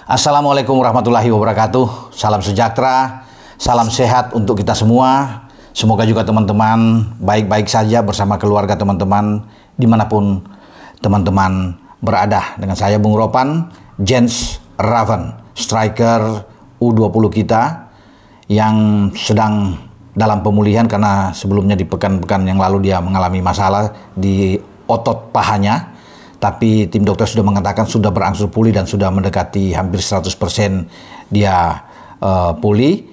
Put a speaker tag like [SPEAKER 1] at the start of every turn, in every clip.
[SPEAKER 1] Assalamualaikum warahmatullahi wabarakatuh. Salam sejahtera, salam sehat untuk kita semua. Semoga juga teman-teman baik-baik saja bersama keluarga teman-teman dimanapun teman-teman berada. Dengan saya Bung Ropan, Jens Raven, striker U20 kita yang sedang dalam pemulihan karena sebelumnya di pekan-pekan yang lalu dia mengalami masalah di otot pahanya. Tapi tim dokter sudah mengatakan sudah berangsur pulih dan sudah mendekati hampir 100% dia pulih.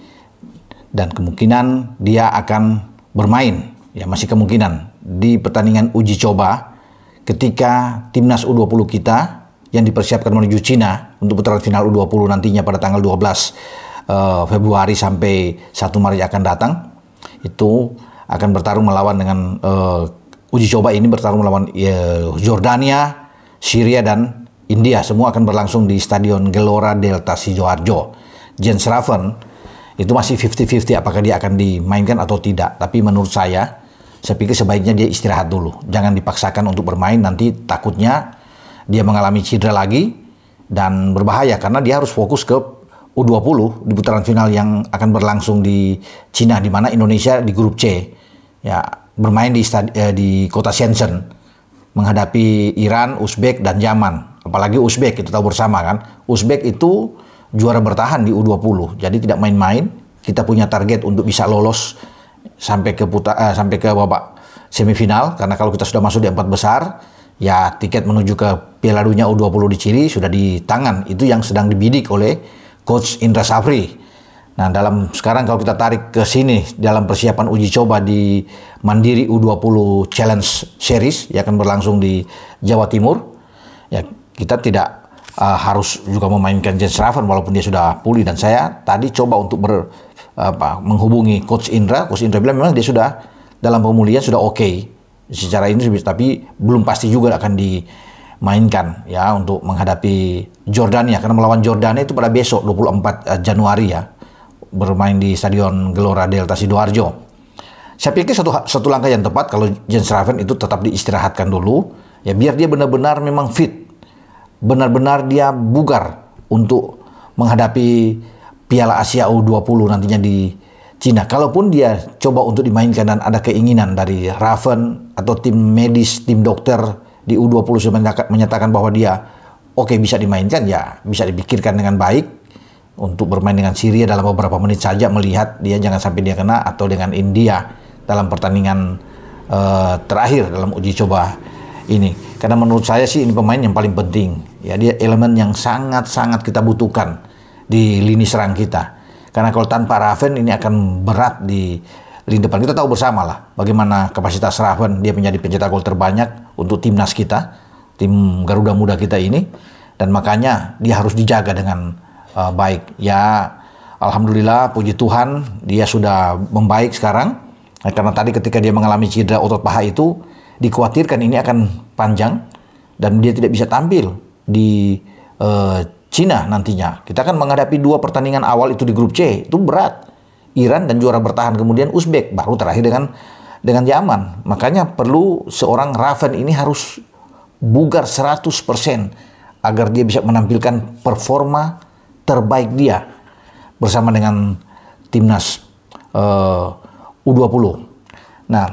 [SPEAKER 1] Dan kemungkinan dia akan bermain, ya masih kemungkinan, di pertandingan uji coba ketika timnas U20 kita yang dipersiapkan menuju Cina untuk putaran final U20 nantinya pada tanggal 12 Februari sampai 1 Maret akan datang. Itu akan bertarung melawan dengan uji coba ini bertarung melawan Jordania, Syria, dan India. Semua akan berlangsung di Stadion Gelora Delta Sidoarjo. Jens Raven itu masih 50-50 apakah dia akan dimainkan atau tidak. Tapi menurut saya pikir sebaiknya dia istirahat dulu. Jangan dipaksakan untuk bermain, nanti takutnya dia mengalami cedera lagi dan berbahaya karena dia harus fokus ke U20 di putaran final yang akan berlangsung di Cina, di mana Indonesia di grup C. Ya, bermain di kota Shenzhen menghadapi Iran, Uzbek, dan Yaman. Apalagi Uzbek, kita tahu bersama kan, Uzbek itu juara bertahan di U20, jadi tidak main-main. Kita punya target untuk bisa lolos sampai ke babak semifinal, karena kalau kita sudah masuk di 4 besar, ya tiket menuju ke Piala Dunia U20 di Chili sudah di tangan. Itu yang sedang dibidik oleh Coach Indra Safri. Nah, sekarang kalau kita tarik ke sini dalam persiapan uji coba di Mandiri U20 Challenge Series yang akan berlangsung di Jawa Timur, ya kita tidak harus juga memainkan Jens Raven walaupun dia sudah pulih. Dan saya tadi coba untuk menghubungi Coach Indra. Coach Indra bilang memang dia sudah dalam pemulihan sudah oke secara ini, tapi belum pasti juga akan dimainkan ya untuk menghadapi Jordania, karena melawan Jordania itu pada besok 24 Januari ya, bermain di Stadion Gelora Delta Sidoarjo. Saya pikir satu langkah yang tepat kalau Jens Raven itu tetap diistirahatkan dulu, ya biar dia benar-benar memang fit, benar-benar dia bugar untuk menghadapi Piala Asia U20 nantinya di Cina. Kalaupun dia coba untuk dimainkan dan ada keinginan dari Raven atau tim medis, tim dokter di U20 sudah menyatakan bahwa dia oke bisa dimainkan, ya bisa dipikirkan dengan baik untuk bermain dengan Syria dalam beberapa menit saja, melihat dia jangan sampai dia kena, atau dengan India dalam pertandingan terakhir dalam uji coba ini. Karena menurut saya sih ini pemain yang paling penting. Ya, dia elemen yang sangat-sangat kita butuhkan di lini serang kita. Karena kalau tanpa Raven ini akan berat di lini depan. Kita tahu bersama lah bagaimana kapasitas Raven, dia menjadi pencetak gol terbanyak untuk timnas kita, tim Garuda Muda kita ini, dan makanya dia harus dijaga dengan baik. Ya, alhamdulillah, puji Tuhan, dia sudah membaik sekarang. Karena tadi ketika dia mengalami cedera otot paha itu, dikhawatirkan ini akan panjang dan dia tidak bisa tampil di Cina nantinya. Kita akan menghadapi 2 pertandingan awal itu di grup C, itu berat. Iran dan juara bertahan, kemudian Uzbek, baru terakhir dengan Yaman. Makanya perlu seorang Raven ini harus bugar 100% agar dia bisa menampilkan performa terbaik dia bersama dengan timnas U20. Nah,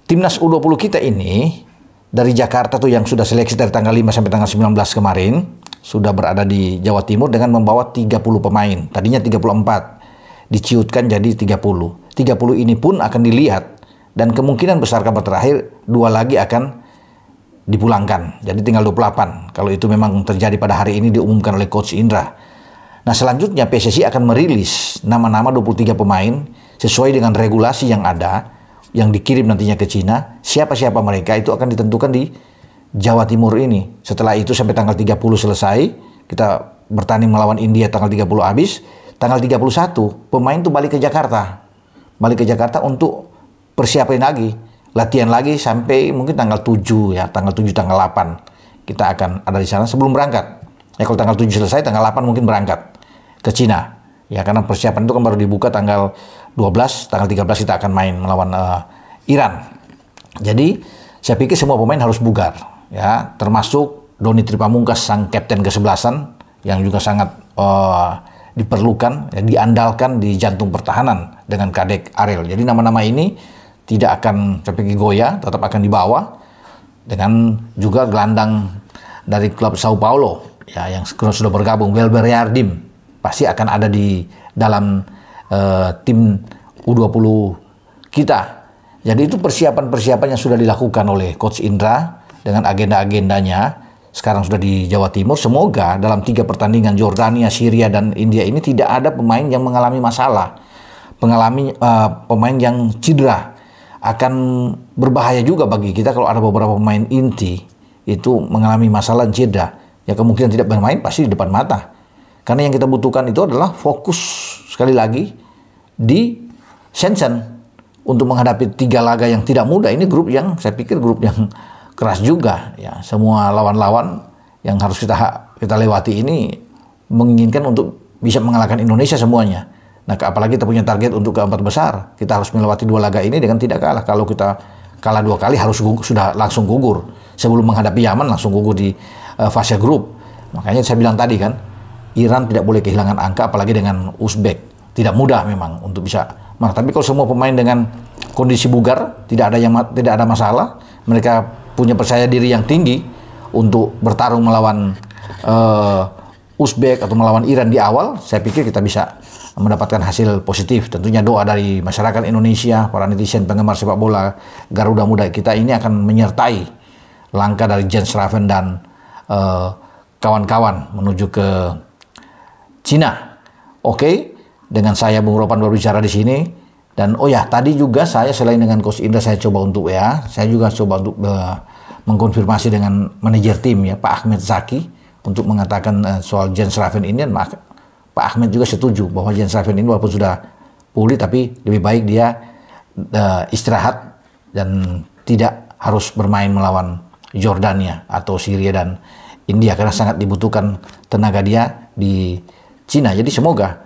[SPEAKER 1] timnas U20 kita ini dari Jakarta tuh yang sudah seleksi dari tanggal 5 sampai tanggal 19 kemarin sudah berada di Jawa Timur dengan membawa 30 pemain. Tadinya 34, diciutkan jadi 30. 30 ini pun akan dilihat dan kemungkinan besar kabar terakhir 2 lagi akan dipulangkan. Jadi tinggal 28. Kalau itu memang terjadi pada hari ini diumumkan oleh Coach Indra. Nah, selanjutnya PSSI akan merilis nama-nama 23 pemain sesuai dengan regulasi yang ada, yang dikirim nantinya ke Cina. Siapa-siapa mereka itu akan ditentukan di Jawa Timur ini. Setelah itu sampai tanggal 30 selesai, kita bertanding melawan India tanggal 30 habis. Tanggal 31 pemain itu balik ke Jakarta. Balik ke Jakarta untuk persiapan lagi, latihan lagi sampai mungkin tanggal 7 ya, tanggal 7 tanggal 8. Kita akan ada di sana sebelum berangkat. Ya kalau tanggal 7 selesai, tanggal 8 mungkin berangkat ke Cina. Ya karena persiapan itu kan baru dibuka tanggal 12, tanggal 13 kita akan main melawan Iran. Jadi saya pikir semua pemain harus bugar. Ya, termasuk Doni Tripamungkas sang kapten kesebelasan yang juga sangat diperlukan, diandalkan di jantung pertahanan dengan Kadek Ariel. Jadi nama-nama ini tidak akan sampai goyah, tetap akan dibawa dengan juga gelandang dari klub Sao Paulo ya yang sudah bergabung, Welber Yardim pasti akan ada di dalam tim U20 kita. Jadi itu persiapan-persiapan yang sudah dilakukan oleh Coach Indra dengan agenda-agendanya. Sekarang sudah di Jawa Timur. Semoga dalam 3 pertandingan Jordania, Syria, dan India ini tidak ada pemain yang mengalami masalah, pemain yang cedera. Akan berbahaya juga bagi kita kalau ada beberapa pemain inti itu mengalami masalah cedera. Ya kemungkinan tidak bermain pasti di depan mata. Karena yang kita butuhkan itu adalah fokus sekali lagi di Shenzhen untuk menghadapi 3 laga yang tidak mudah. Ini grup yang saya pikir grup yang keras juga ya. Semua lawan-lawan yang harus kita lewati ini menginginkan untuk bisa mengalahkan Indonesia semuanya. Nah, apalagi kita punya target untuk keempat besar. Kita harus melewati 2 laga ini dengan tidak kalah. Kalau kita kalah 2 kali harus sudah langsung gugur. Sebelum menghadapi Yaman langsung gugur di fase grup. Makanya saya bilang tadi kan, Iran tidak boleh kehilangan angka apalagi dengan Uzbek. Tidak mudah memang untuk bisa. Tapi kalau semua pemain dengan kondisi bugar, tidak ada masalah, mereka punya percaya diri yang tinggi untuk bertarung melawan Uzbek atau melawan Iran di awal, saya pikir kita bisa mendapatkan hasil positif. Tentunya doa dari masyarakat Indonesia, para netizen penggemar sepak bola Garuda Muda kita ini akan menyertai langkah dari Jens Raven dan kawan-kawan menuju ke Cina. Oke, dengan saya Bung Ropan berbicara di sini. Dan oh ya, tadi juga saya selain dengan Coach Indra saya coba untuk saya juga coba untuk mengkonfirmasi dengan manajer tim ya Pak Ahmed Zaki untuk mengatakan soal Jens Raven ini. Dan Pak Ahmed juga setuju bahwa Jens Raven ini walaupun sudah pulih tapi lebih baik dia istirahat dan tidak harus bermain melawan Jordania atau Syria dan India karena sangat dibutuhkan tenaga dia di Cina. Jadi semoga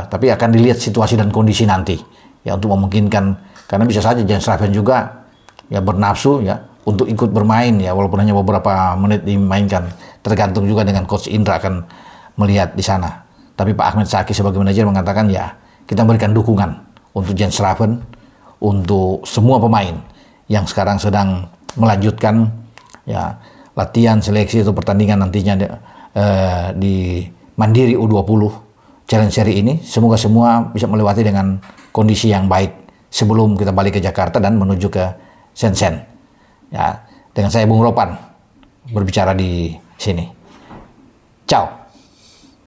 [SPEAKER 1] tapi akan dilihat situasi dan kondisi nanti ya untuk memungkinkan, karena bisa saja Jens Raven juga ya bernafsu ya untuk ikut bermain ya walaupun hanya beberapa menit dimainkan, tergantung juga dengan Coach Indra akan melihat di sana. Tapi Pak Ahmed Zaki sebagai manajer mengatakan ya kita berikan dukungan untuk Jens Raven, untuk semua pemain yang sekarang sedang melanjutkan ya latihan seleksi atau pertandingan nantinya di Mandiri U20 Challenge Series ini. Semoga semua bisa melewati dengan kondisi yang baik sebelum kita balik ke Jakarta dan menuju ke Shenzhen. Ya, dengan saya Bung Ropan berbicara di sini. Ciao.